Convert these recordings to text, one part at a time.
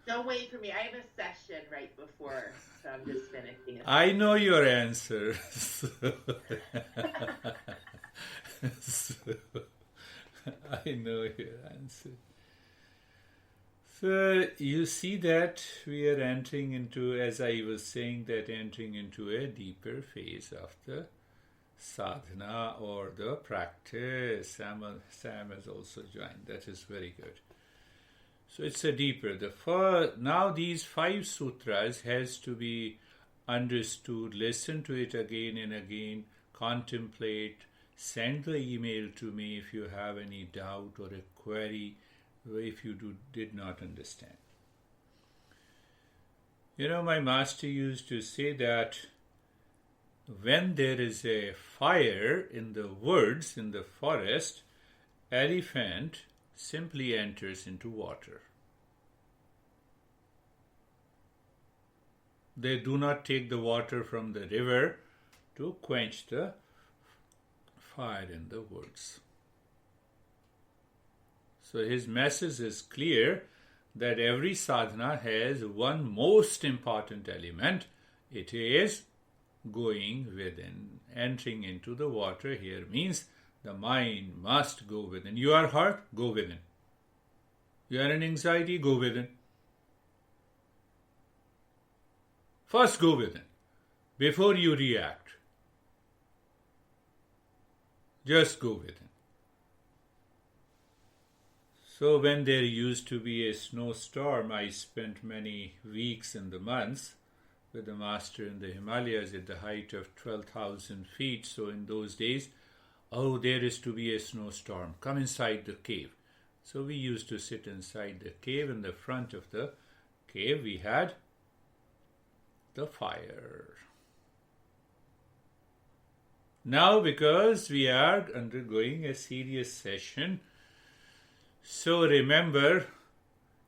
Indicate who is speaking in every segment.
Speaker 1: Don't wait for me. I have a session right before, so I'm just finishing.
Speaker 2: I know your answer. I know your answer. So you see that we are entering into, as I was saying, that entering into a deeper phase of the sadhana or the practice. Sam has also joined. That is very good. So it's a deeper. Now these 5 sutras has to be understood. Listen to it again and again. Contemplate. Send the email to me if you have any doubt or a query, if you did not understand. My master used to say that when there is a fire in the woods, in the forest, elephant simply enters into water. They do not take the water from the river to quench the fire in the woods. So his message is clear that every sadhana has one most important element. It is going within. Entering into the water here means the mind must go within. You are hurt, go within. You are in anxiety, go within. First go within, before you react. Just go within. So when there used to be a snowstorm, I spent many weeks and the months with the master in the Himalayas at the height of 12,000 feet. So in those days, there is to be a snowstorm. Come inside the cave. So we used to sit inside the cave. In the front of the cave, we had the fire. Now, because we are undergoing a serious session, so remember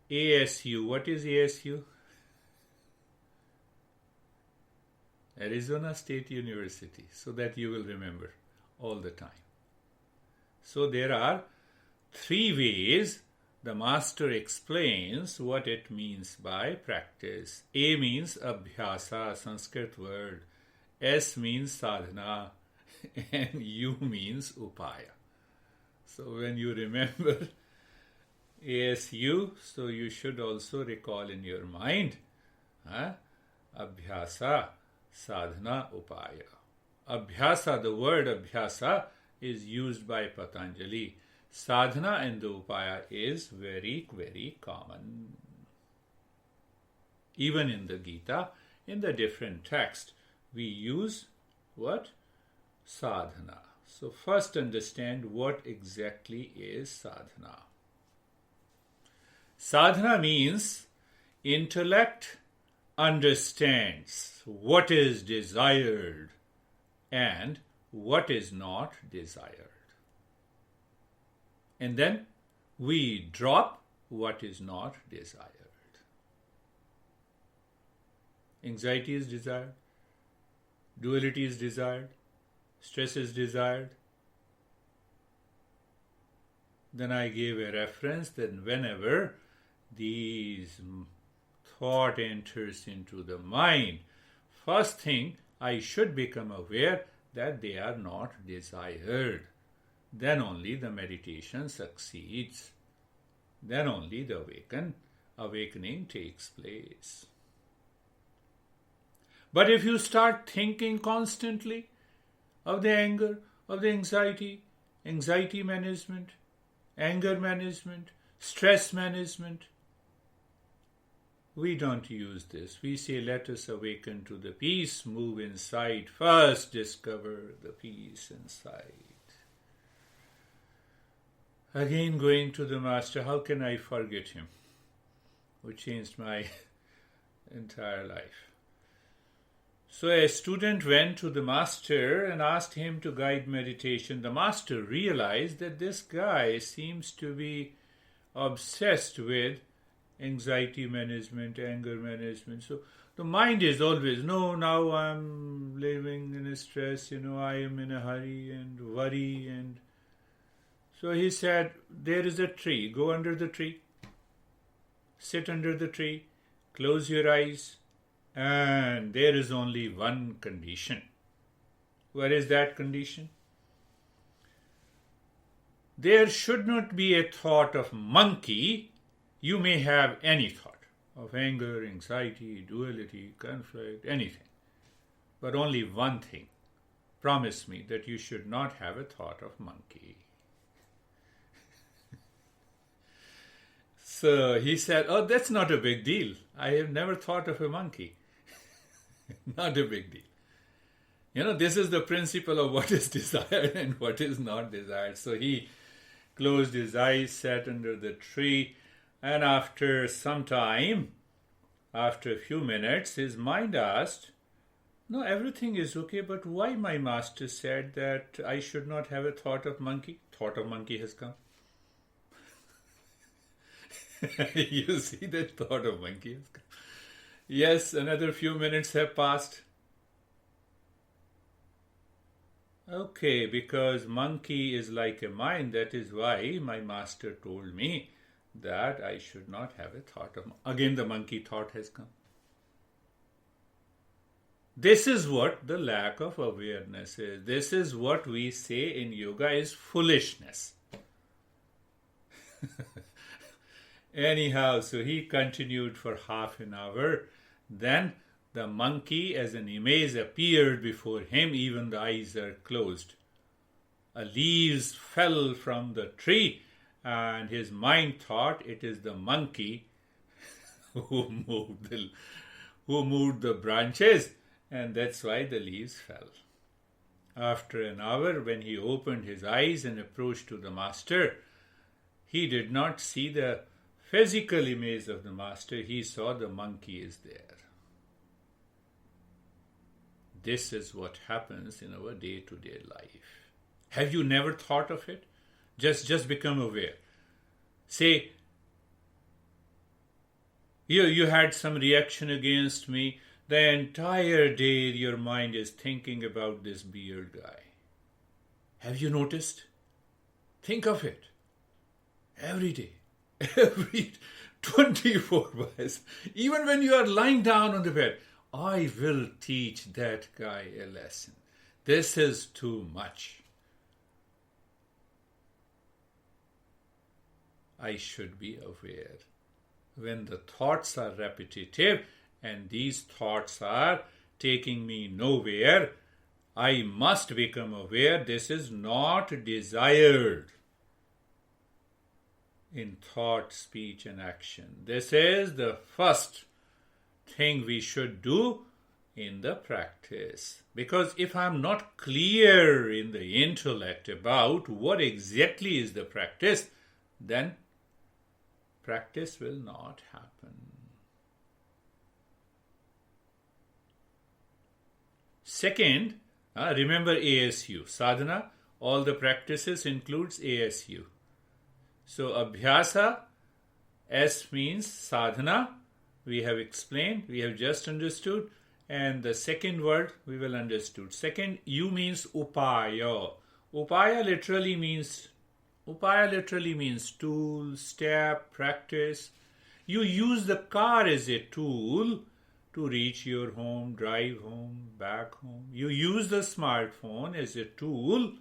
Speaker 2: ASU. What is ASU? Arizona State University, so that you will remember all the time. So there are 3 ways the master explains what it means by practice. A means abhyasa, Sanskrit word. S means sadhana. And U means upaya. So when you remember ASU, so you should also recall in your mind abhyasa, sadhana, upaya. Abhyasa, the word abhyasa is used by Patanjali. Sadhana and the upaya is very, very common. Even in the Gita, in the different text, we use what? Sadhana. So first understand what exactly is sadhana. Sadhana means intellect understands what is desired and what is not desired. And then we drop what is not desired. Anxiety is desired. Duality is desired. Stress is desired. Then I gave a reference that whenever these thought enters into the mind, first thing I should become aware that they are not desired. Then only the meditation succeeds. Then only the awakening takes place. But if you start thinking constantly of the anger, of the anxiety management, anger management, stress management, we don't use this. We say, let us awaken to the peace, move inside. First discover the peace inside. Again, going to the master, how can I forget him who changed my entire life? So a student went to the master and asked him to guide meditation. The master realized that this guy seems to be obsessed with anxiety management, anger management. So the mind is always, no, now I'm living in a stress, I am in a hurry and worry. And so he said, there is a tree, go under the tree, sit under the tree, close your eyes, and there is only one condition. What is that condition? There should not be a thought of monkey. You may have any thought of anger, anxiety, duality, conflict, anything. But only one thing. Promise me that you should not have a thought of monkey. So he said, oh, that's not a big deal. I have never thought of a monkey. Not a big deal. You know, this is the principle of what is desired and what is not desired. So he closed his eyes, sat under the tree, and after some time, after a few minutes, his mind asked, no, everything is okay, but why my master said that I should not have a thought of monkey? Thought of monkey has come. You see that thought of monkey has come. Yes, another few minutes have passed. Okay, because monkey is like a mind, that is why my master told me that I should not have a thought of... Again, the monkey thought has come. This is what the lack of awareness is. This is what we say in yoga is foolishness. Anyhow, so he continued for half an hour. Then the monkey as an image appeared before him, even the eyes are closed. Leaves fell from the tree, and his mind thought it is the monkey who moved the branches, and that's why the leaves fell. After an hour, when he opened his eyes and approached to the master, he did not see the physical image of the master. He saw the monkey is there. This is what happens in our day-to-day life. Have you never thought of it? Just become aware. Say, you had some reaction against me. The entire day your mind is thinking about this beard guy. Have you noticed? Think of it. Every day. Every 24 hours. Even when you are lying down on the bed. I will teach that guy a lesson. This is too much. I should be aware. When the thoughts are repetitive and these thoughts are taking me nowhere, I must become aware this is not desired in thought, speech, and action. This is the first thing we should do in the practice. Because if I'm not clear in the intellect about what exactly is the practice, then practice will not happen. Second, remember ASU. Sadhana, all the practices includes ASU. So Abhyasa, S means sadhana. We have explained, we have just understood. And the second word we will understood. Second, U means upaya. Upaya literally means tool, step, practice. You use the car as a tool to reach your home, drive home, back home. You use the smartphone as a tool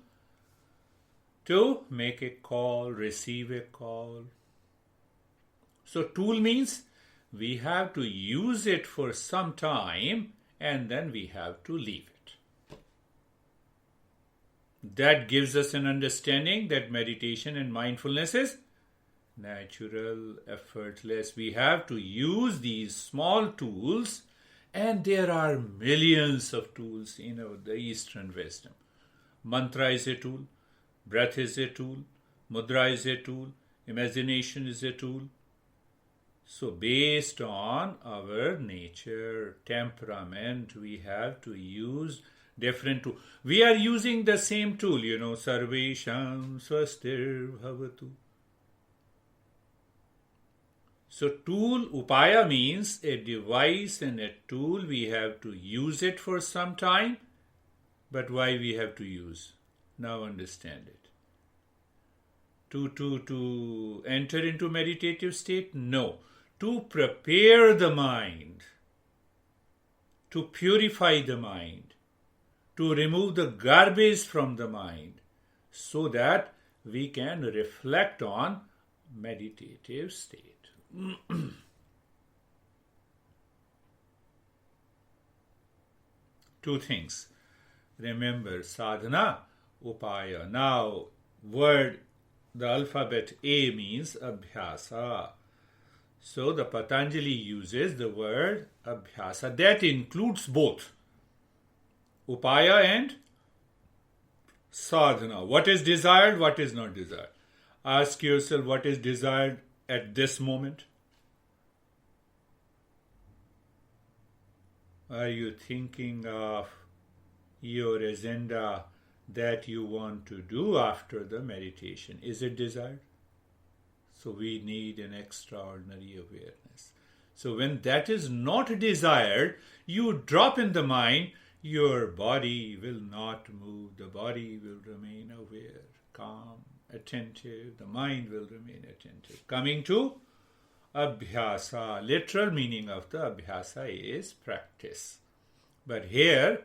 Speaker 2: to make a call, receive a call. So tool means we have to use it for some time and then we have to leave it. That gives us an understanding that meditation and mindfulness is natural, effortless. We have to use these small tools, and there are millions of tools in the Eastern wisdom. Mantra is a tool, breath is a tool, mudra is a tool, imagination is a tool. So based on our nature, temperament, we have to use different tools. We are using the same tool, Sarvesham Swastir Bhavatu. So tool, upaya means a device and a tool. We have to use it for some time. But why we have to use? Now understand it. To enter into meditative state? No. to prepare the mind, to purify the mind, to remove the garbage from the mind, so that we can reflect on meditative state. Two things. Remember, sadhana, upaya. Now, the alphabet A means abhyasa. So the Patanjali uses the word abhyasa. That includes both upaya and sadhana. What is desired, what is not desired. Ask yourself what is desired at this moment. Are you thinking of your agenda that you want to do after the meditation? Is it desired? So we need an extraordinary awareness. So when that is not desired, you drop in the mind, your body will not move. The body will remain aware, calm, attentive. The mind will remain attentive. Coming to abhyasa. Literal meaning of the abhyasa is practice. But here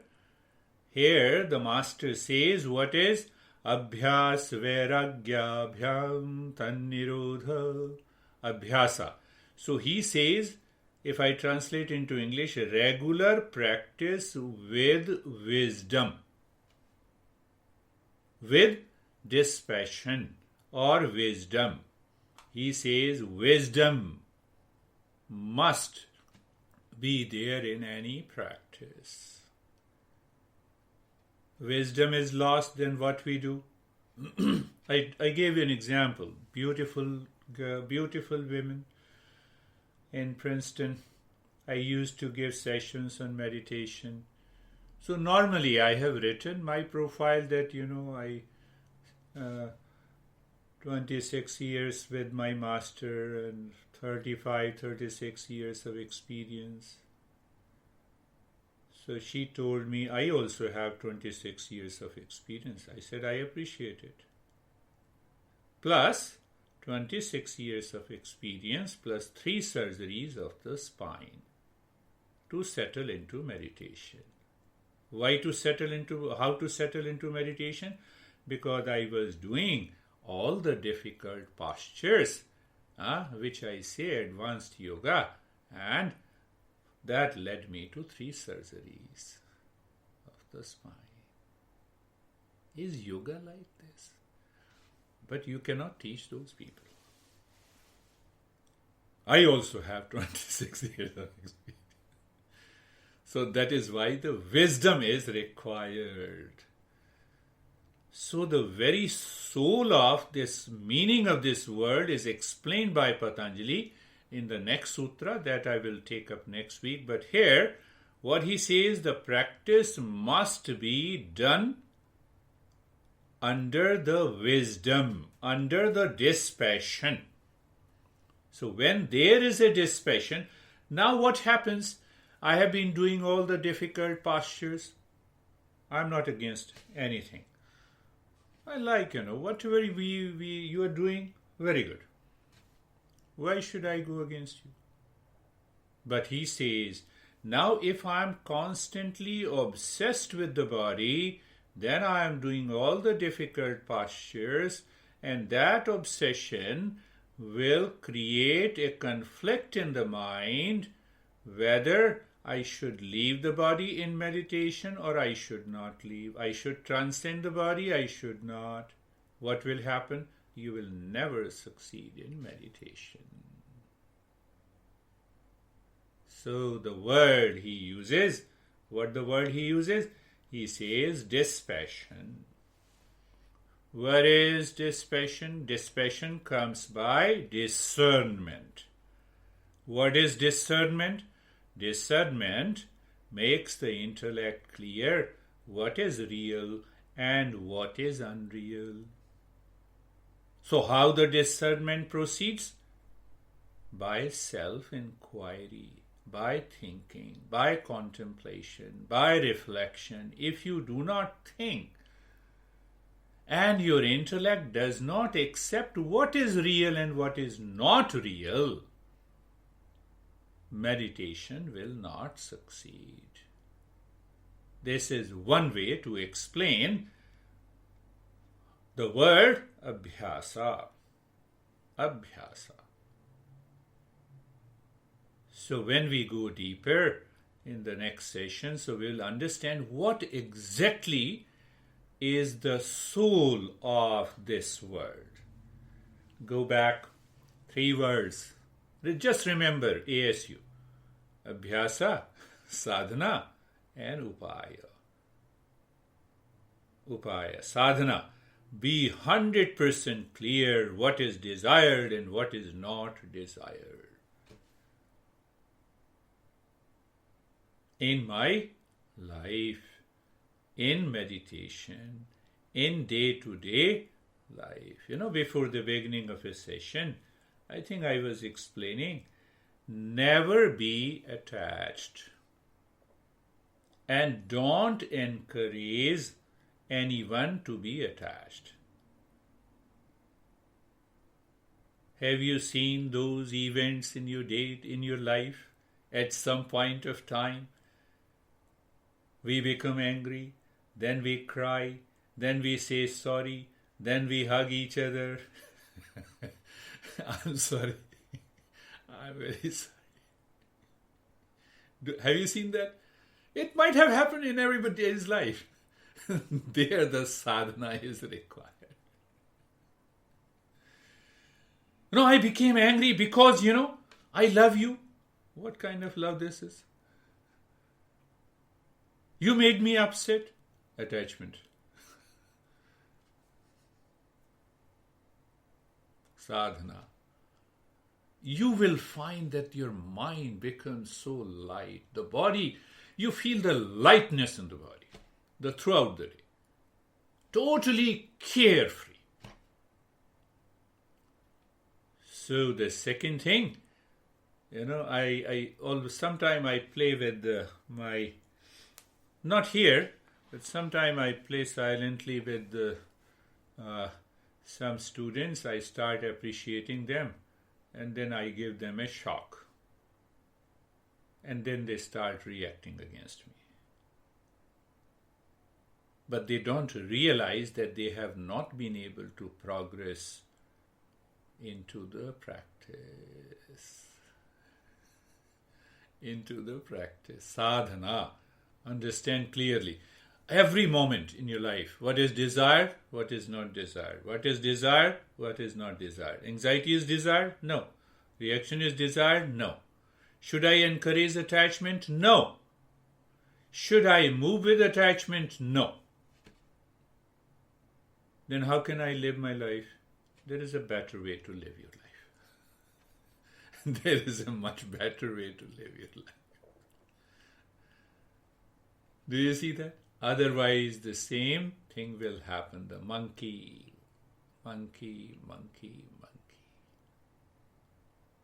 Speaker 2: the master says, what is abhyas vairagya abhyam tannirodha abhyasa. So he says, if I translate into English, regular practice with wisdom, with dispassion or wisdom. He says wisdom must be there in any practice. Wisdom is lost, then what we do? I gave you an example. Beautiful women in Princeton. I used to give sessions on meditation. So normally I have written my profile that, I 26 years with my master and 36 years of experience. So she told me, I also have 26 years of experience. I said, I appreciate it. Plus 26 years of experience plus 3 surgeries of the spine to settle into meditation. How to settle into meditation? Because I was doing all the difficult postures, which I say advanced yoga, and that led me to 3 surgeries of the spine. Is yoga like this? But you cannot teach those people. I also have 26 years of experience. So that is why the wisdom is required. So the very soul of this meaning of this word is explained by Patanjali in the next sutra that I will take up next week. But here, what he says, the practice must be done under the wisdom, under the dispassion. So when there is a dispassion, now what happens? I have been doing all the difficult postures. I'm not against anything. I like, whatever you are doing, very good. Why should I go against you? But he says, now if I'm constantly obsessed with the body, then I am doing all the difficult postures, and that obsession will create a conflict in the mind whether I should leave the body in meditation or I should not leave. I should transcend the body, I should not. What will happen? You will never succeed in meditation. So the word he uses, he says dispassion. What is dispassion? Dispassion comes by discernment. What is discernment? Discernment makes the intellect clear what is real and what is unreal. So how the discernment proceeds? By self-inquiry, by thinking, by contemplation, by reflection. If you do not think and your intellect does not accept what is real and what is not real, meditation will not succeed. This is one way to explain the word abhyasa. Abhyasa. So when we go deeper in the next session, so we'll understand what exactly is the soul of this word. Go back 3 words. Just remember ASU. Abhyasa, sadhana, and upaya. Upaya, sadhana. Be 100% clear what is desired and what is not desired. In my life, in meditation, in day-to-day life. Before the beginning of a session, I think I was explaining, never be attached and don't encourage anyone to be attached. Have you seen those events in your life at some point of time? We become angry, then we cry, then we say sorry, then we hug each other. I'm sorry. I'm very sorry. Have you seen that? It might have happened in everybody's life. There the sadhana is required. I became angry because, I love you. What kind of love this is? You made me upset. Attachment. Sadhana. You will find that your mind becomes so light. The body, you feel the lightness in the body, throughout the day. Totally carefree. So the second thing, I always, sometime I play with my, not here, but sometime I play silently with some students. I start appreciating them, and then I give them a shock. And then they start reacting against me. But they don't realize that they have not been able to progress into the practice. Into the practice. Sadhana. Understand clearly. Every moment in your life, what is desired, what is not desired. What is desired, what is not desired. Anxiety is desired? No. Reaction is desired? No. Should I encourage attachment? No. Should I move with attachment? No. Then how can I live my life? There is a better way to live your life. There is a much better way to live your life. Do you see that? Otherwise, the same thing will happen. The monkey.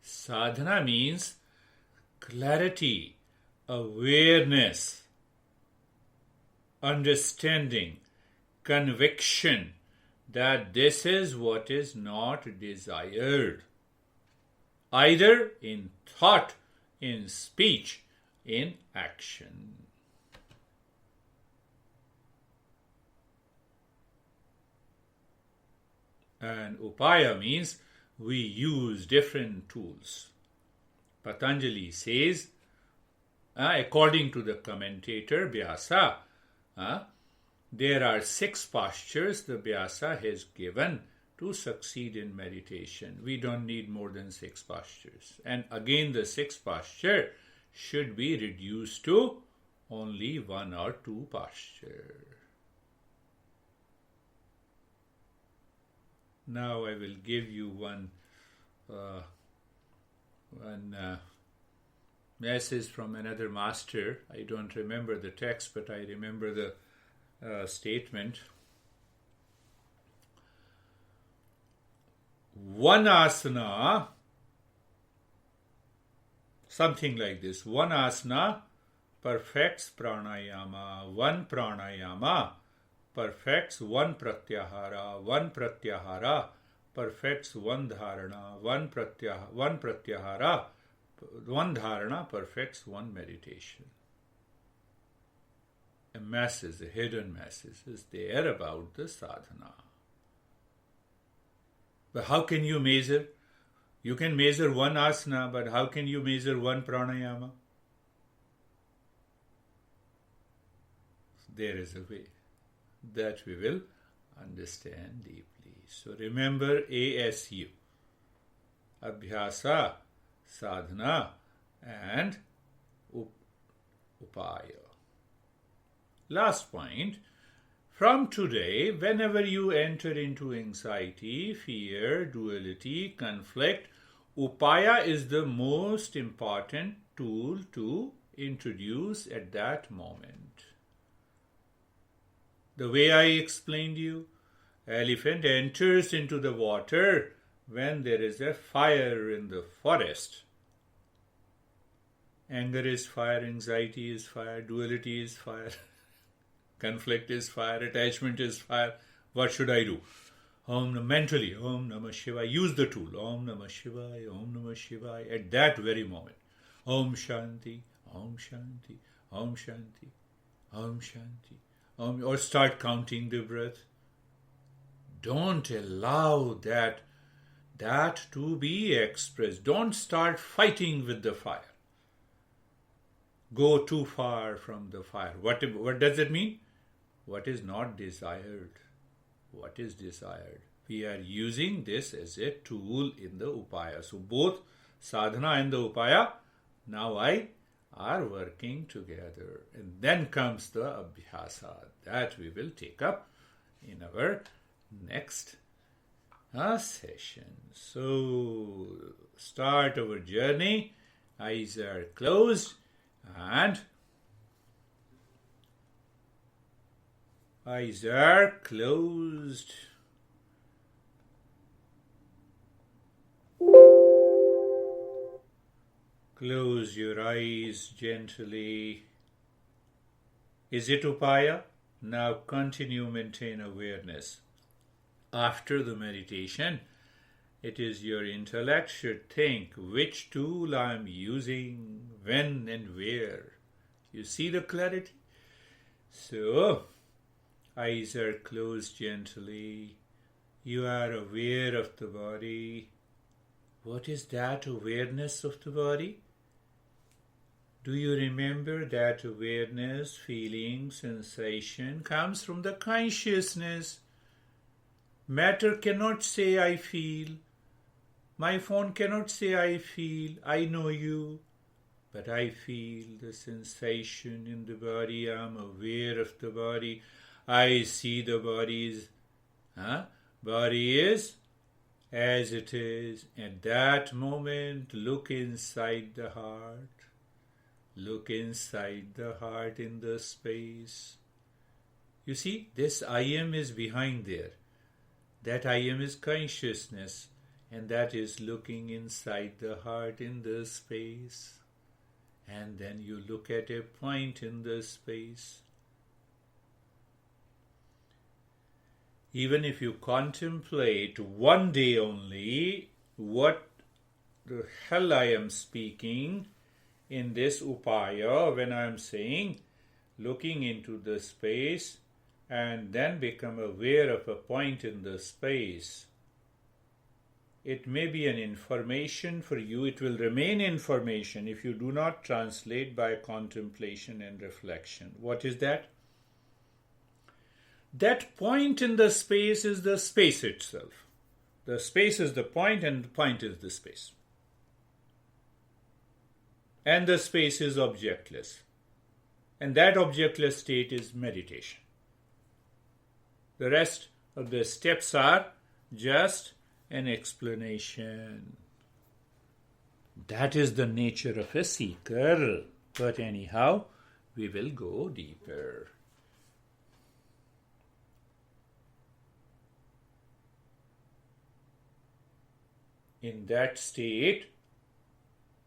Speaker 2: Sadhana means clarity, awareness, understanding, conviction that this is what is not desired, either in thought, in speech, in action. And upaya means we use different tools. Patanjali says, according to the commentator Vyasa, there are 6 postures the Vyasa has given to succeed in meditation. We don't need more than 6 postures. And again, the 6th posture should be reduced to only 1 or 2 postures. Now I will give you one message from another master. I don't remember the text, but I remember the statement. One asana, something like this. One asana perfects pranayama. One pranayama perfects one pratyahara. One pratyahara perfects one dharana. One pratyahara one dharana perfects one meditation. A message, a hidden message is there about the sadhana. But how can you measure? You can measure one asana, but how can you measure one pranayama? There is a way that we will understand deeply. So remember ASU. Abhyasa, sadhana and upaya. Last point. From today, whenever you enter into anxiety, fear, duality, conflict, upaya is the most important tool to introduce at that moment. The way I explained you, elephant enters into the water when there is a fire in the forest. Anger is fire, anxiety is fire, duality is fire, conflict is fire, attachment is fire. What should I do? Mentally, Om Namah Shivaya. Use the tool. Om Namah Shivaya, Om Namah Shivaya. At that very moment. Om Shanti, Om Shanti, Om Shanti, Om Shanti. Or start counting the breath. Don't allow that to be expressed. Don't start fighting with the fire. Go too far from the fire. What does it mean? What is not desired? What is desired? We are using this as a tool in the upaya. So both sadhana and the upaya now are working together. And then comes the abhyasa. That we will take up in our next session. So start our journey. Eyes are closed and eyes are closed. Close your eyes gently. Is it upaya? Now continue, maintain awareness. After the meditation, it is your intellect should think which tool I am using, when and where. You see the clarity? So, eyes are closed gently. You are aware of the body. What is that awareness of the body? Do you remember that awareness, feeling, sensation comes from the consciousness? Matter cannot say I feel. My phone cannot say I feel. I know you. But I feel the sensation in the body. I am aware of the body. I see the body is as it is. At that moment, look inside the heart. Look inside the heart in the space. You see, this I am is behind there. That I am is consciousness, and that is looking inside the heart in the space. And then you look at a point in the space. Even if you contemplate one day only, what the hell I am speaking in this upaya, when I am saying looking into the space and then become aware of a point in the space. It may be an information for you. It will remain information if you do not translate by contemplation and reflection. What is that? That point in the space is the space itself. The space is the point and the point is the space. And the space is objectless. And that objectless state is meditation. The rest of the steps are just an explanation. That is the nature of a seeker. But anyhow, we will go deeper. In that state,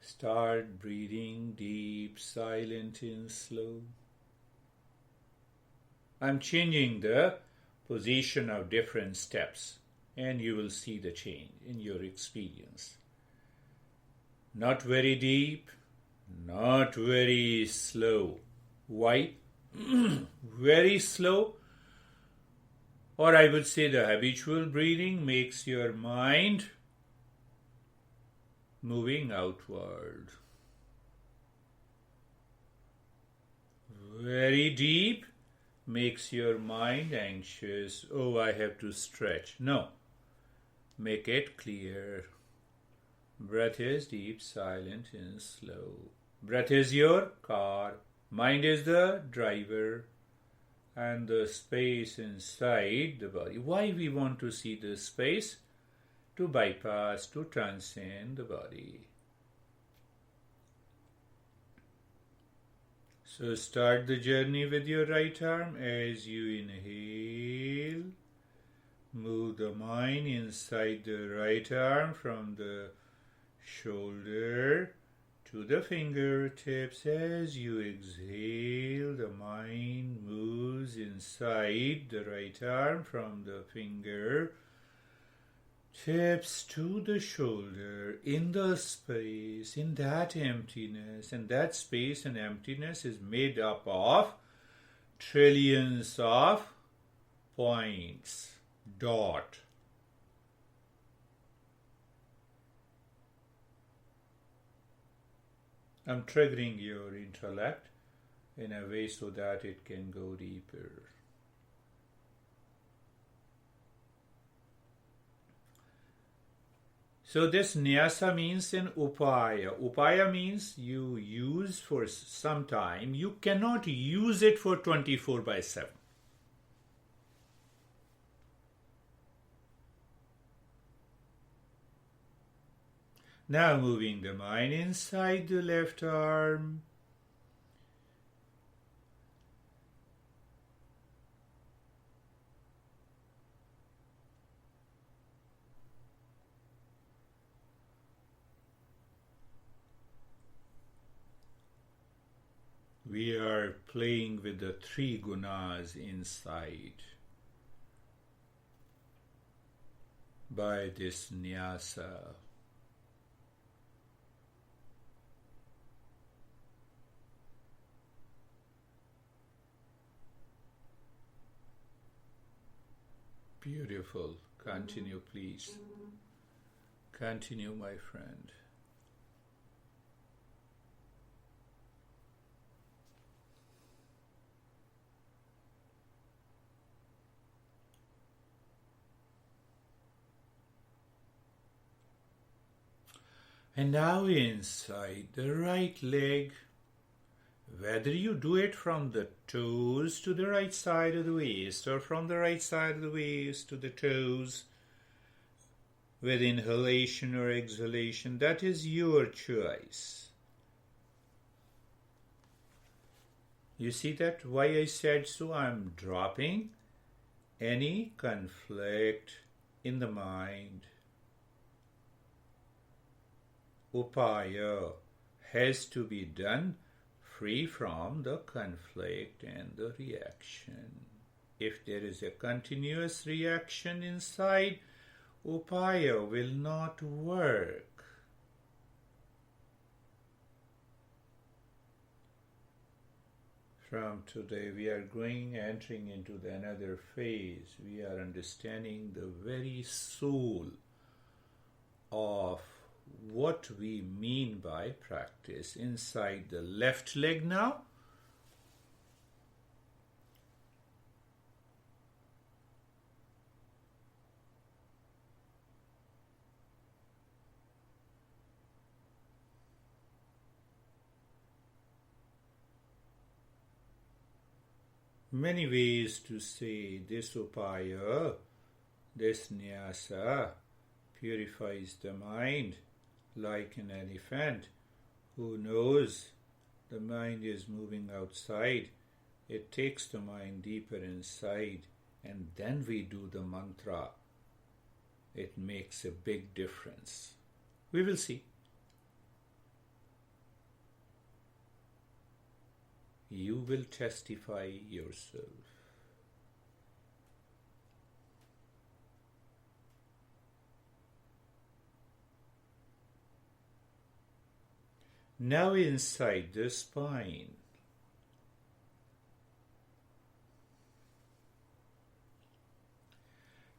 Speaker 2: start breathing deep, silent and slow. I'm changing the position of different steps and you will see the change in your experience. Not very deep, not very slow. Why? Very slow, or I would say the habitual breathing makes your mind moving outward. Very deep makes your mind anxious. Oh, I have to stretch. No. Make it clear. Breath is deep, silent, and slow. Breath is your car. Mind is the driver. And the space inside the body. Why we want to see the space? To bypass, to transcend the body. So start the journey with your right arm as you inhale. Move the mind inside the right arm from the shoulder to the fingertips. As you exhale, the mind moves inside the right arm from the fingertips to the shoulder, in the space, in that emptiness. And that space and emptiness is made up of trillions of points. Dot. I'm triggering your intellect in a way so that it can go deeper. So this nyasa means an upaya. Upaya means you use for some time. You cannot use it for 24/7. Now moving the mind inside the left arm. We are playing with the three gunas inside by this nyasa. Beautiful. Continue, please. Continue, my friend. And now inside the right leg, whether you do it from the toes to the right side of the waist or from the right side of the waist to the toes, with inhalation or exhalation, that is your choice. You see that? Why I said so? I'm dropping any conflict in the mind. Upaya has to be done free from the conflict and the reaction. If there is a continuous reaction inside, upaya will not work. From today we are entering into another phase. We are understanding the very soul of what we mean by practice. Inside the left leg now. Many ways to say this upaya, this nyasa purifies the mind. Like an elephant who knows the mind is moving outside, it takes the mind deeper inside, and then we do the mantra. It makes a big difference. We will see. You will testify yourself. Now inside the spine.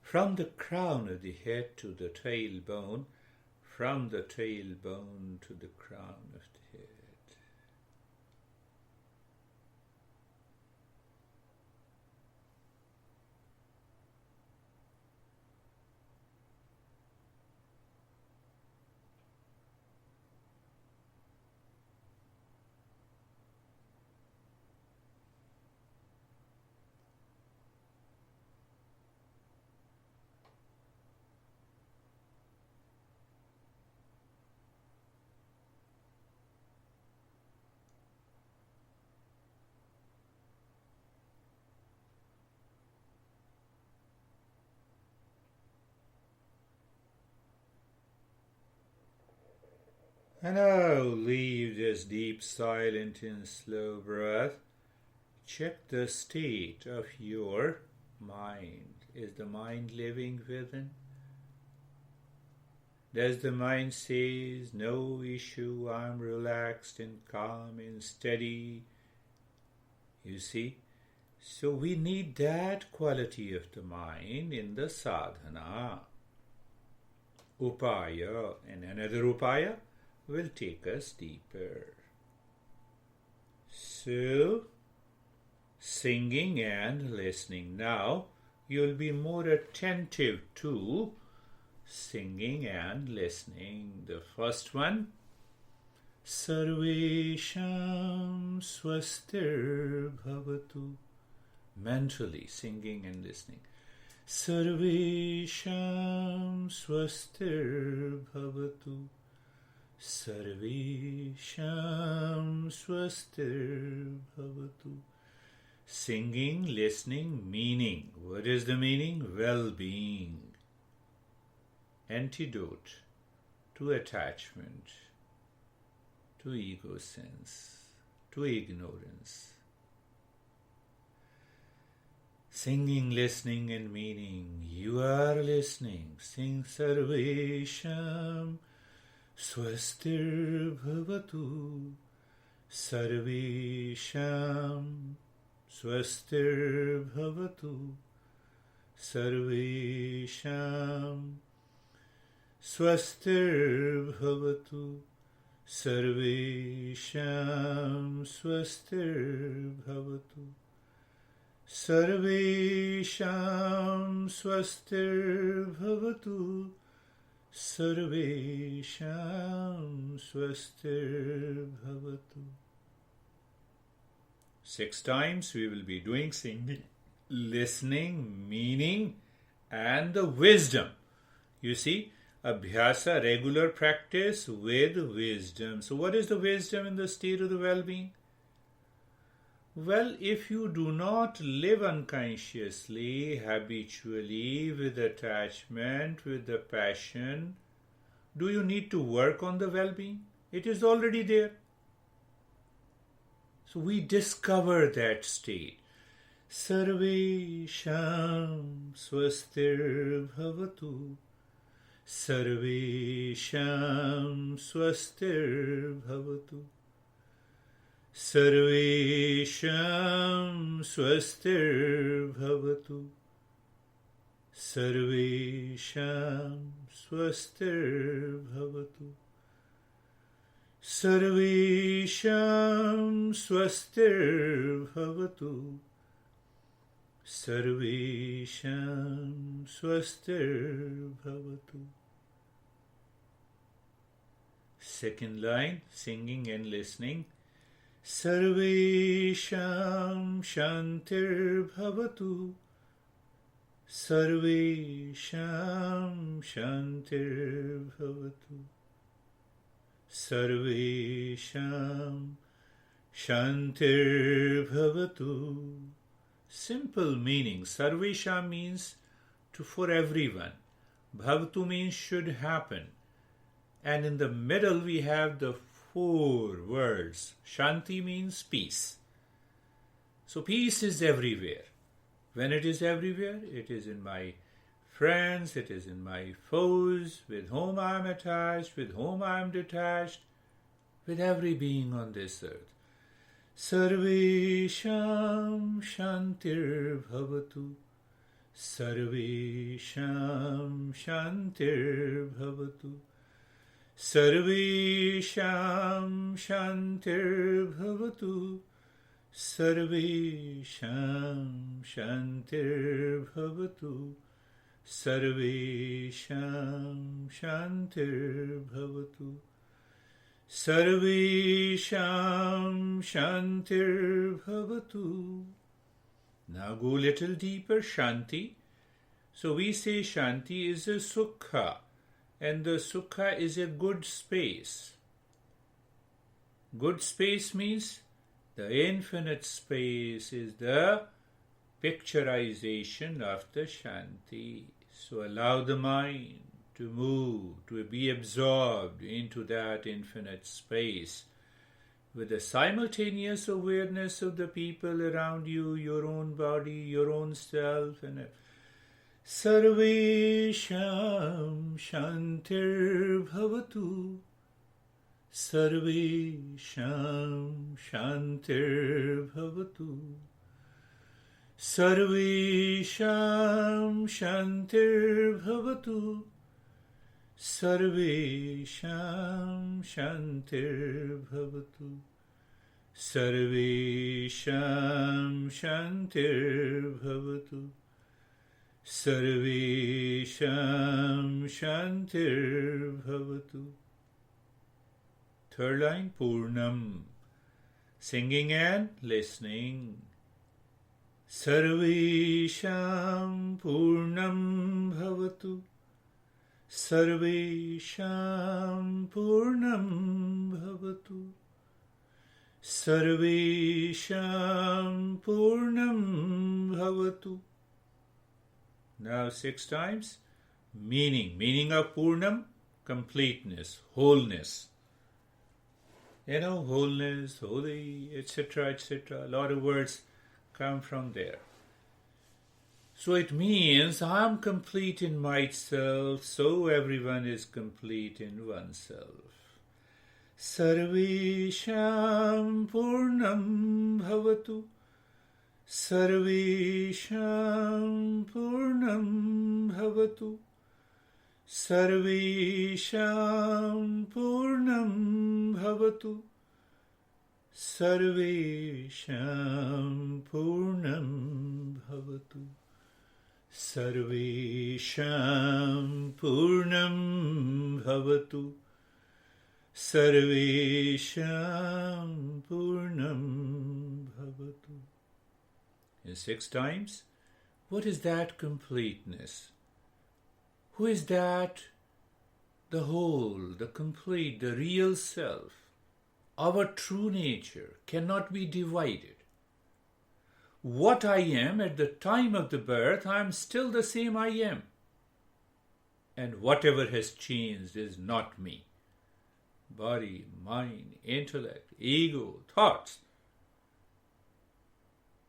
Speaker 2: From the crown of the head to the tailbone, from the tailbone to the crown of the head. And now leave this deep, silent and slow breath. Check the state of your mind. Is the mind living within? Does the mind say, no issue, I'm relaxed and calm and steady? You see? So we need that quality of the mind in the sadhana. Upaya, and another upaya will take us deeper. So, singing and listening. Now, you'll be more attentive to singing and listening. The first one, Sarvesham Swastir Bhavatu. Mentally singing and listening. Sarvesham Swastir Bhavatu. Sarvesham Swastir Bhavatu. Singing, listening, meaning. What is the meaning? Well-being. Antidote to attachment, to ego sense, to ignorance. Singing, listening, and meaning. You are listening. Sing Sarvesham Swastir Bhavatu. Sarvesham Swastir Bhavatu. Sarvesham Swastir Bhavatu. Sarvesham Swastir Bhavatu. Sarvesham Swastir Bhavatu. Sarvesham Swastir Bhavatu. 6 times we will be doing singing, listening, meaning, and the wisdom. You see, abhyasa, regular practice with wisdom. So what is the wisdom in the state of the well-being? Well, if you do not live unconsciously, habitually, with attachment, with the passion, do you need to work on the well-being? It is already there. So we discover that state. Sarvesham Swastir Bhavatu. Sarvesham Swastir Bhavatu. Sarvesham Swastir Bhavatu. Sarvesham Swastir Bhavatu. Sarvesham Swastir Bhavatu. Sarvesham Swastir Bhavatu. Second line, singing and listening. Sarvesham Shantir Bhavatu. Sarvesham Shantir Bhavatu. Sarvesham Shantir Bhavatu. Simple meaning. Sarvesham means to for everyone. Bhavatu means should happen. And in the middle we have the 4 words. Shanti means peace. So peace is everywhere. When it is everywhere, it is in my friends, it is in my foes, with whom I am attached, with whom I am detached. with every being on this earth. Sarvesham Shantir Bhavatu. Sarvesham Shantir Bhavatu. Sarvesham Shantir Bhavatu. Sarvesham Shantir Bhavatu. Sarvesham Shantir Bhavatu. Sarvesham Shantir Bhavatu. Now go a little deeper, Shanti. So we say Shanti is a Sukha, and the Sukha is a good space. Good space means the infinite space is the picturization of the Shanti. So allow the mind to move, to be absorbed into that infinite space with the simultaneous awareness of the people around you, your own body, your own self, and Sarvesham Shantir Bhavatu. Sarvesham Shantir Bhavatu. Sarvesham Shantir Bhavatu. Sarvesham Shantir Bhavatu. Sarvesham Shantir Bhavatu. Sarvesham Shantir Bhavatu. Third line, Purnam. Singing and listening. Sarvesham Purnam Bhavatu. Sarvesham Purnam Bhavatu. Sarvesham Purnam Bhavatu. Now 6 times. Meaning of Purnam, completeness, wholeness. Wholeness, holy, etc., etc. A lot of words come from there. So it means I'm complete in myself, so everyone is complete in oneself. Sarvesham Purnam Bhavatu. Sarvesham Purnam Bhavatu. Sarvesham Purnam Bhavatu. Sarvesham Purnam Bhavatu. Sarvesham Purnam Bhavatu. Sarvesham Purnam Bhavatu. In 6 times, what is that completeness? Who is that? The whole, the complete, the real self. Our true nature cannot be divided. What I am at the time of the birth, I am still the same I am. And whatever has changed is not me. Body, mind, intellect, ego, thoughts.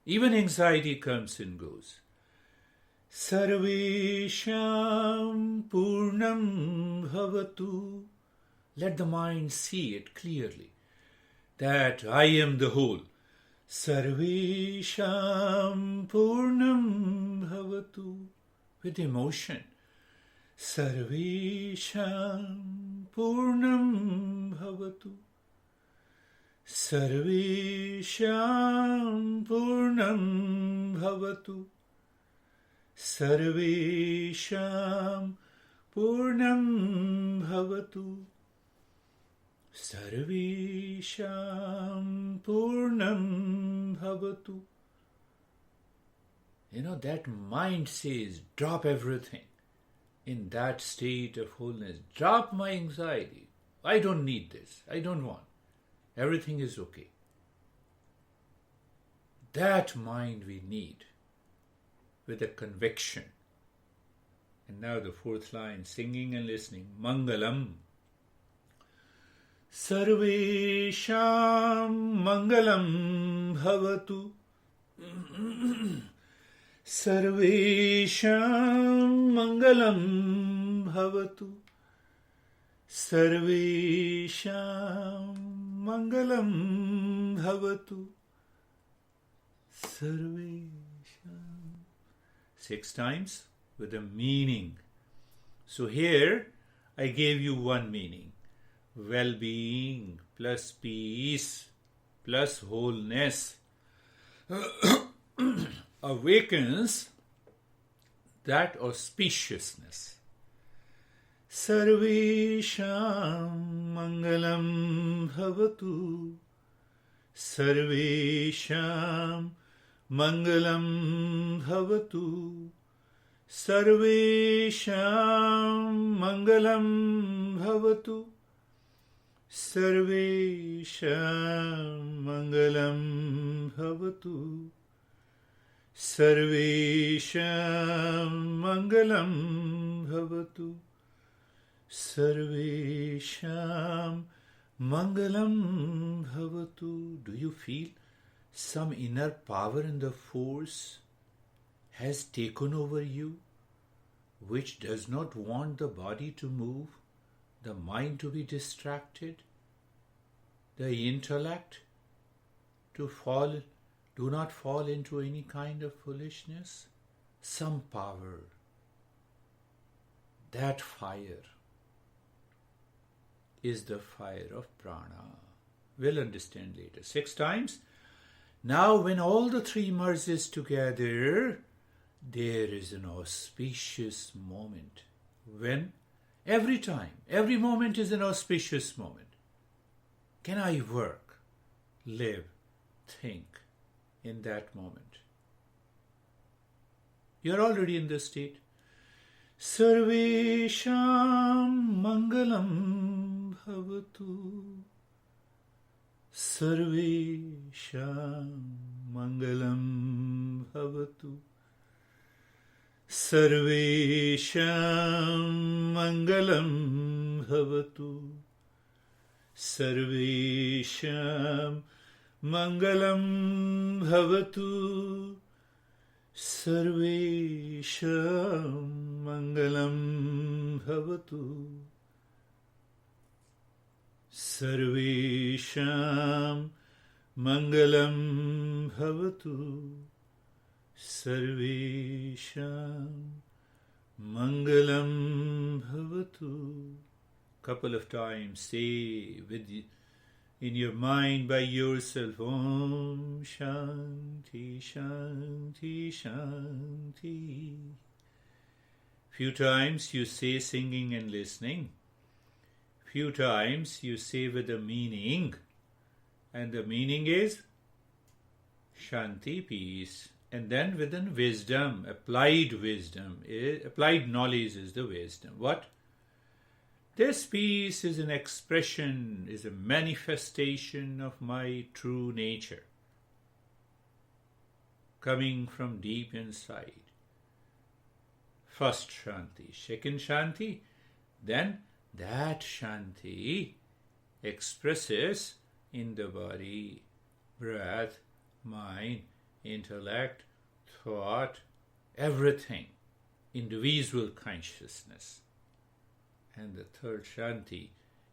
Speaker 2: Even anxiety comes and goes. Sarvesham Purnam Bhavatu. Let the mind see it clearly, that I am the whole. Sarvesham Purnam Bhavatu. With emotion. Sarvesham Purnam Bhavatu. Sarvesham Purnam Bhavatu. Sarvesham Purnam Bhavatu. Sarvesham Purnam Bhavatu. That mind says, drop everything. In that state of wholeness, drop my anxiety. I don't need this. I don't want. Everything is okay. That mind we need with a conviction. And now the 4th line, singing and listening. Mangalam. Sarvesham Mangalam Bhavatu. Sarvesham Mangalam Bhavatu. Sarvesham Mangalam bhavatu sarvesham. 6 times with a meaning. So here I gave you one meaning. Well-being plus peace plus wholeness awakens that auspiciousness. Sarvesham mangalam bhavatu. Sarvesham mangalam bhavatu. Sarvesham mangalam bhavatu. Sarvesham mangalam bhavatu. Sarvesham mangalam bhavatu. Sarvesham mangalam bhavatu. Do you feel some inner power in the force has taken over you, which does not want the body to move, the mind to be distracted, the intellect to do not fall into any kind of foolishness? Some power, that fire is the fire of prana. We'll understand later. 6 times. Now when all the 3 merges together, there is an auspicious moment. When every time, every moment is an auspicious moment. Can I work, live, think in that moment? You're already in this state. Sarvesham mangalam bhavatu. Sarvesham mangalam bhavatu. Sarvesham mangalam bhavatu. Sarvesham mangalam bhavatu. Sarvesham mangalam bhavatu. Sarvesham mangalam bhavatu. Sarvesham mangalam bhavatu. Couple of times say in your mind by yourself, Om Shanti Shanti Shanti. Few times you say singing and listening. Few times you say with a meaning, and the meaning is Shanti, peace. And then within wisdom, applied knowledge is the wisdom. What? This peace is an expression, is a manifestation of my true nature, coming from deep inside. First Shanti, second Shanti, then that Shanti expresses in the body, breath, mind, intellect, thought, everything, individual consciousness. And the third Shanti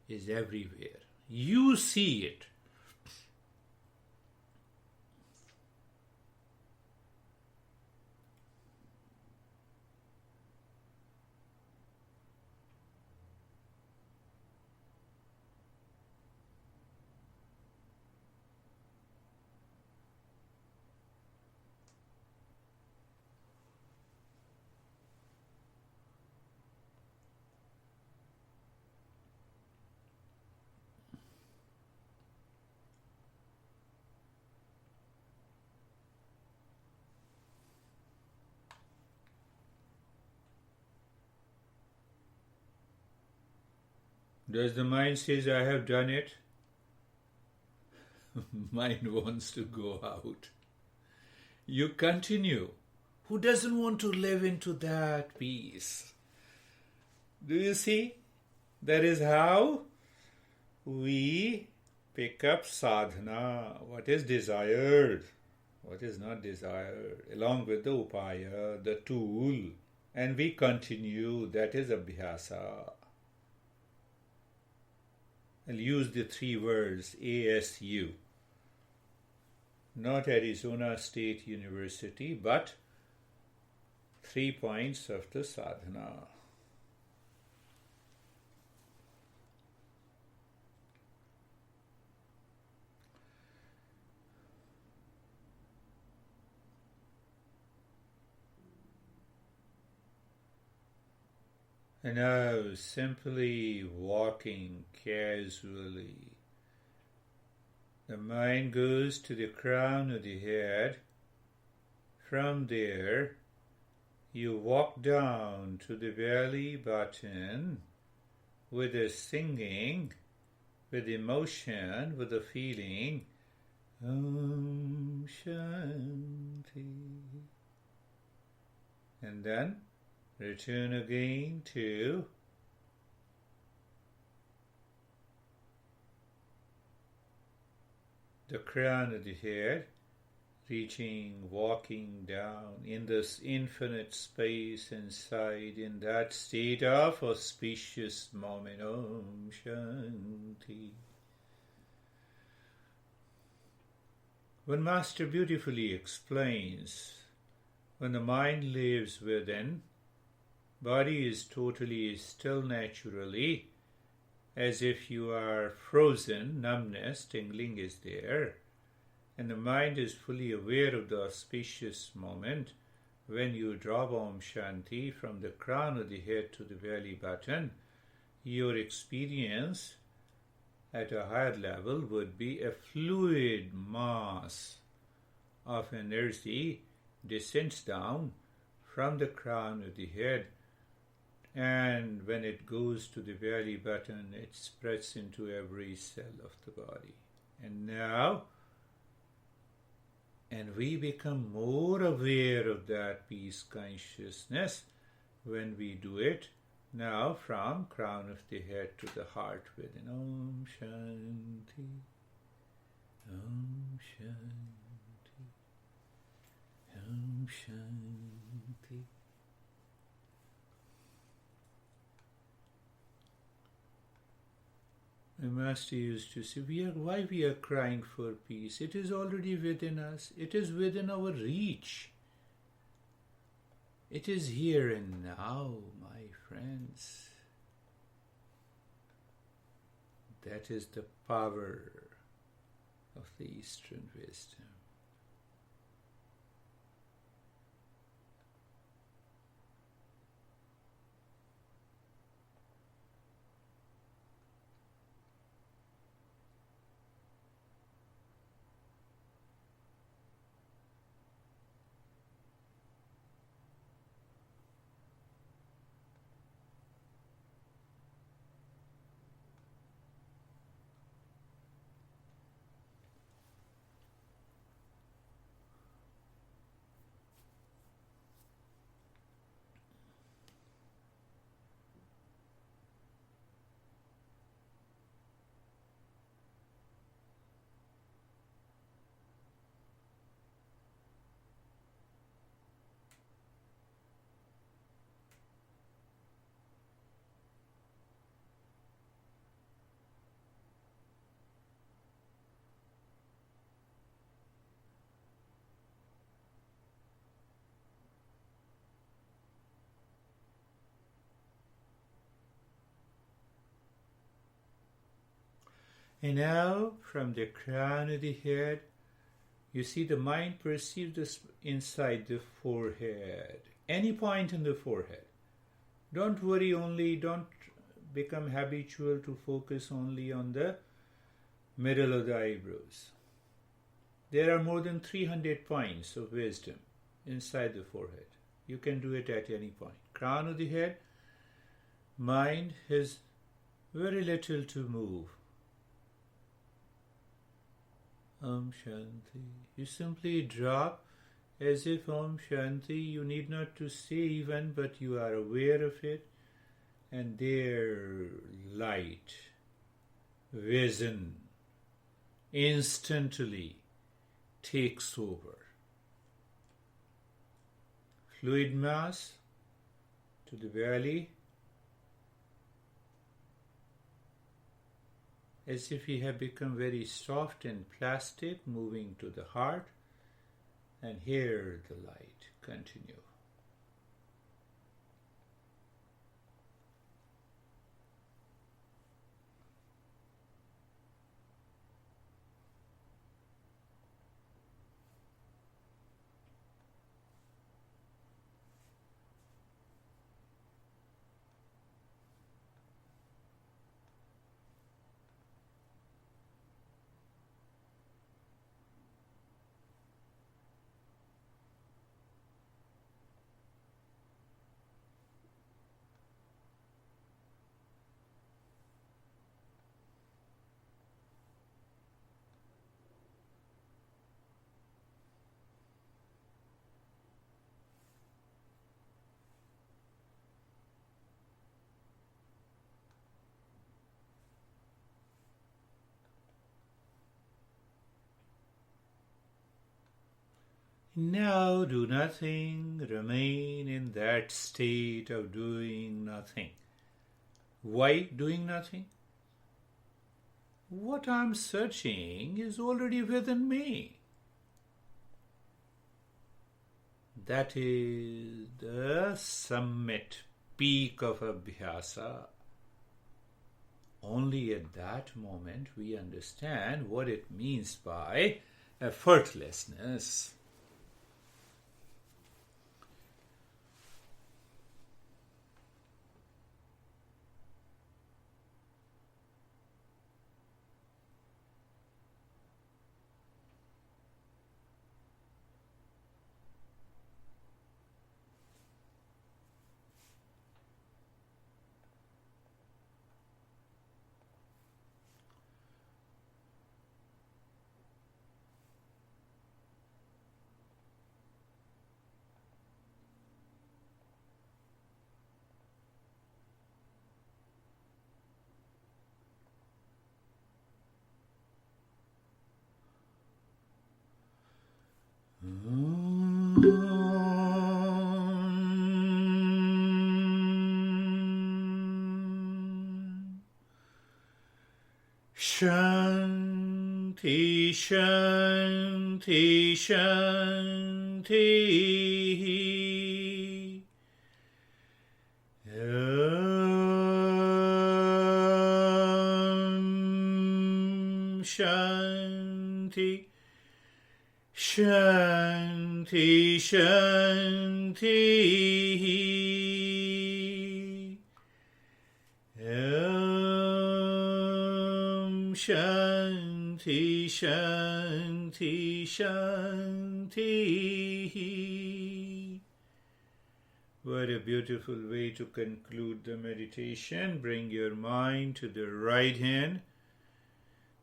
Speaker 2: is everywhere. You see it. Does the mind says, I have done it? Mind wants to go out. You continue. Who doesn't want to live into that peace? Do you see? That is how we pick up sadhana. What is desired? What is not desired? Along with the upaya, the tool. And we continue. That is abhyasa. I'll use the three words ASU. Not Arizona State University, but 3 points of the sadhana. And now simply walking casually. The mind goes to the crown of the head. From there, you walk down to the belly button with a singing, with emotion, with a feeling. Om Shanti. And then return again to the crown of the head, reaching, walking down in this infinite space inside, in that state of auspicious moment. Om Shanti. When Master beautifully explains, when the mind lives within, body is totally still naturally, as if you are frozen, numbness, tingling is there, and the mind is fully aware of the auspicious moment when you drop Om Shanti from the crown of the head to the belly button. Your experience at a higher level would be a fluid mass of energy descends down from the crown of the head, and when it goes to the belly button, it spreads into every cell of the body. And we become more aware of that peace consciousness when we do it now from crown of the head to the heart within. Om Shanti, Om Shanti, Om Shanti. My master used to say, why we are crying for peace? It is already within us. It is within our reach. It is here and now, my friends. That is the power of the Eastern wisdom. And now, from the crown of the head, you see the mind perceives this inside the forehead. Any point in the forehead. Don't worry don't become habitual to focus only on the middle of the eyebrows. There are more than 300 points of wisdom inside the forehead. You can do it at any point. Crown of the head, mind has very little to move. Om Shanti. You simply drop as if Om Shanti, you need not to say even, but you are aware of it, and there light, vision, instantly takes over. Fluid mass to the belly, as if we have become very soft and plastic, moving to the heart, and here the light. Continue. Now do nothing, remain in that state of doing nothing. Why doing nothing? What I'm searching is already within me. That is the summit, peak of abhyasa. Only at that moment we understand what it means by effortlessness. Shanti, Shanti, Shanti. Shanti, Shanti, Shanti. Shanti, Shanti, Shanti. What a beautiful way to conclude the meditation. Bring your mind to the right hand,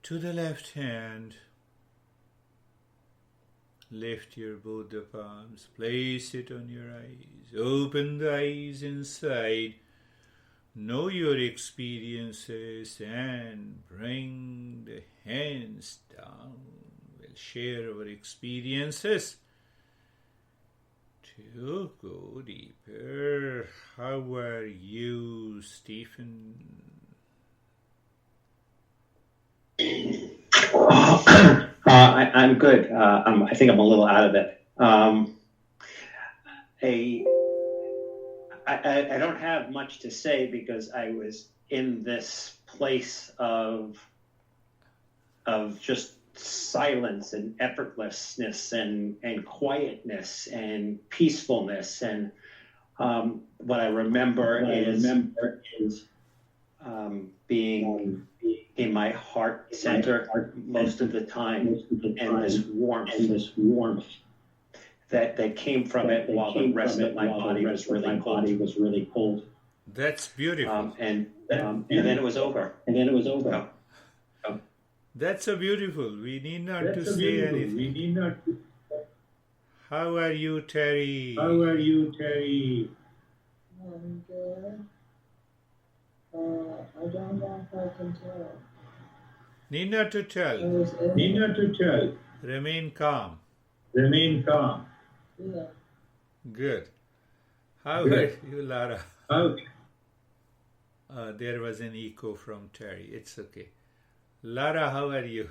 Speaker 2: to the left hand. Lift your both the palms, place it on your eyes, open the eyes inside, know your experiences and bring the hands down. We'll share our experiences to go deeper. How are you, Stephen?
Speaker 3: I'm good. I think I'm a little out of it. I don't have much to say because I was in this place of just silence and effortlessness and quietness and peacefulness. And what I remember is being in my heart center most of the time, and this warmth that came from it while the rest of my body was really cold.
Speaker 2: That's beautiful.
Speaker 3: And then it was over. Oh.
Speaker 2: That's so beautiful. We need not to say anything. How are you, Terry?
Speaker 4: I'm good. I don't know if I can tell.
Speaker 2: Need not to tell. Remain calm.
Speaker 4: Yeah.
Speaker 2: Good. How are you, Lara?
Speaker 4: Okay.
Speaker 2: There was an echo from Terry. It's okay. Lara, how are you?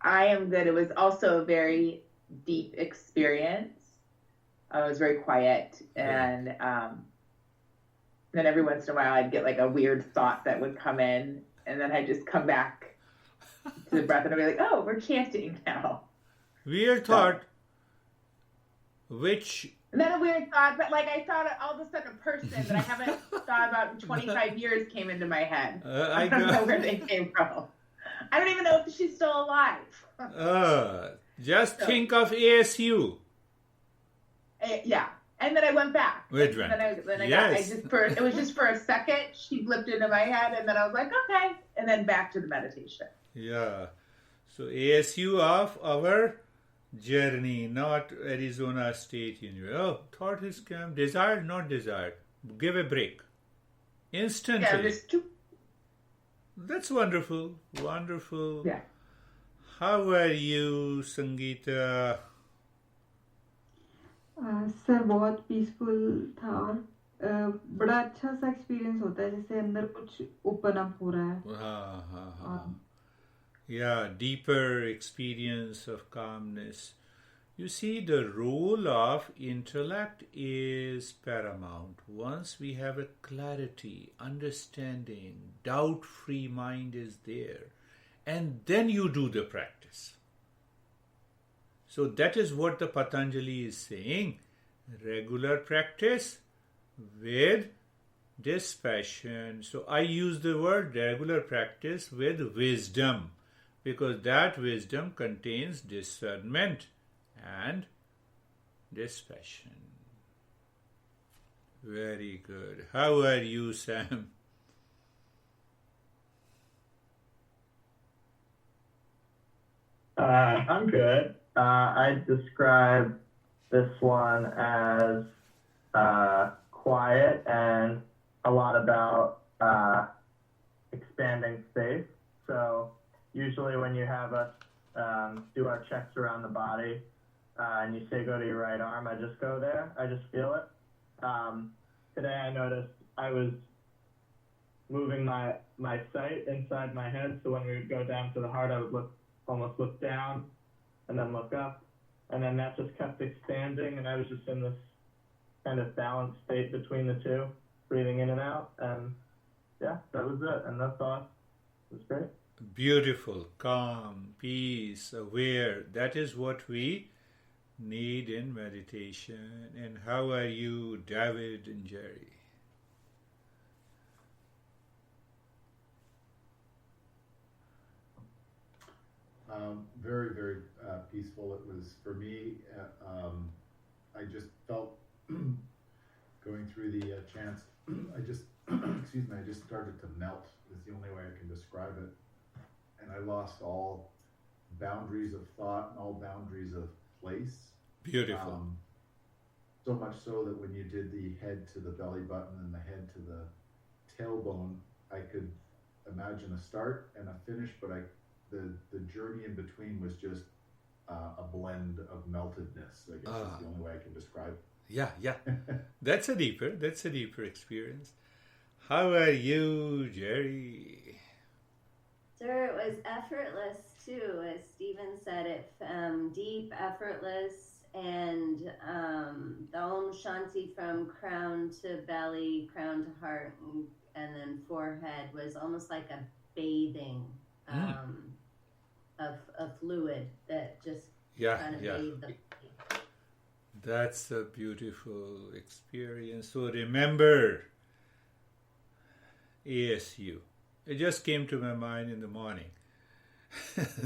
Speaker 1: I am good. It was also a very deep experience. I was very quiet, and then every once in a while I'd get like a weird thought that would come in, and then I'd just come back to the breath and I'd be like, oh, we're chanting now.
Speaker 2: Weird thought. Which?
Speaker 1: And then a weird thought, but like I thought all of a sudden a person that I haven't thought about in 25 years came into my head. I don't know where they came from. I don't even know if she's still alive.
Speaker 2: Just think of ASU.
Speaker 1: Yeah. And then I went back.
Speaker 2: Retrain.
Speaker 1: It was just for a second. She blipped into my head, and then I was like, okay. And then back to the meditation.
Speaker 2: Yeah. So ASU of our journey, not Arizona State University. Oh, thought is come. Desired, not desired. Give a break. Instantly.
Speaker 1: Yeah, just
Speaker 2: That's wonderful. Wonderful.
Speaker 1: Yeah.
Speaker 2: How are you, Sangeeta?
Speaker 4: Sir बहुत peaceful था और बड़ा अच्छा सा experience होता है जैसे अंदर कुछ ओपन अप हो रहा है.
Speaker 2: Yeah, deeper experience of calmness. You see, the role of intellect is paramount. Once we have a clarity, understanding, doubt-free mind is there, and then you do the practice. So that is what the Patanjali is saying. Regular practice with dispassion. So I use the word regular practice with wisdom, because that wisdom contains discernment and dispassion. Very good. How are you, Sam?
Speaker 5: I'm good. I describe this one as quiet and a lot about expanding space. So usually when you have us do our checks around the body and you say go to your right arm, I just go there. I just feel it. Today I noticed I was moving my sight inside my head, so when we would go down to the heart, I would almost look down and then look up, and then that just kept expanding, and I was just in this kind of balanced state between the two, breathing in and out, and yeah, that was it, and no thoughts. It was great.
Speaker 2: Beautiful, calm, peace, aware. That is what we need in meditation. And how are you, David and Jerry?
Speaker 6: Very, very peaceful. It was for me. I just felt going through the chants. I just, excuse me. I just started to melt. Is the only way I can describe it. And I lost all boundaries of thought and all boundaries of place.
Speaker 2: Beautiful.
Speaker 6: So much so that when you did the head to the belly button and the head to the tailbone, I could imagine a start and a finish, but the journey in between was just a blend of meltedness. I guess that's the only way I can describe it.
Speaker 2: Yeah. That's a deeper experience. How are you, Jerry?
Speaker 7: Sir, it was effortless too. As Stephen said, it deep, effortless, and the Om Shanti from crown to belly, crown to heart, and then forehead was almost like a bathing of fluid that just kind of bathed the body.
Speaker 2: That's a beautiful experience. So remember ASU. It just came to my mind in the morning.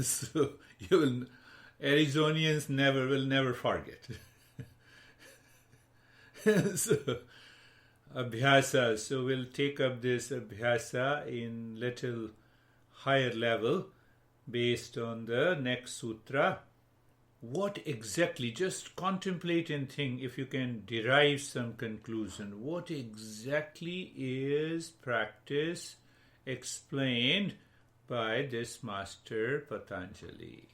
Speaker 2: So Arizonians will never forget. So abhyasa. So we'll take up this abhyasa in little higher level based on the next sutra. What exactly, just contemplate and think if you can derive some conclusion. What exactly is practice explained by this master Patanjali?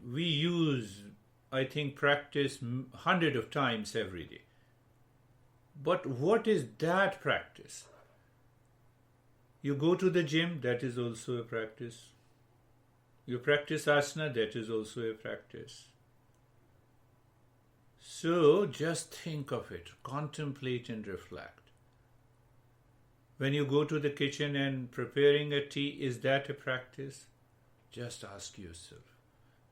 Speaker 2: We use, I think, practice hundreds of times every day. But what is that practice? You go to the gym, that is also a practice. You practice asana, that is also a practice. So just think of it, contemplate and reflect. When you go to the kitchen and preparing a tea, is that a practice? Just ask yourself.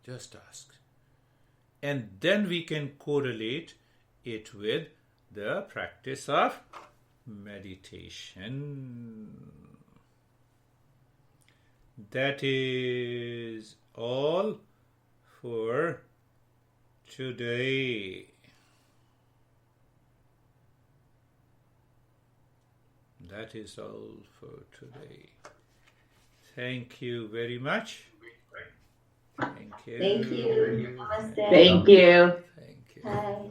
Speaker 2: Just ask. And then we can correlate it with the practice of meditation. That is all for today. That is all for today. Thank you very much. Thank you.
Speaker 7: Thank you. Namaste.
Speaker 1: Thank you.
Speaker 2: Thank you.
Speaker 7: Bye.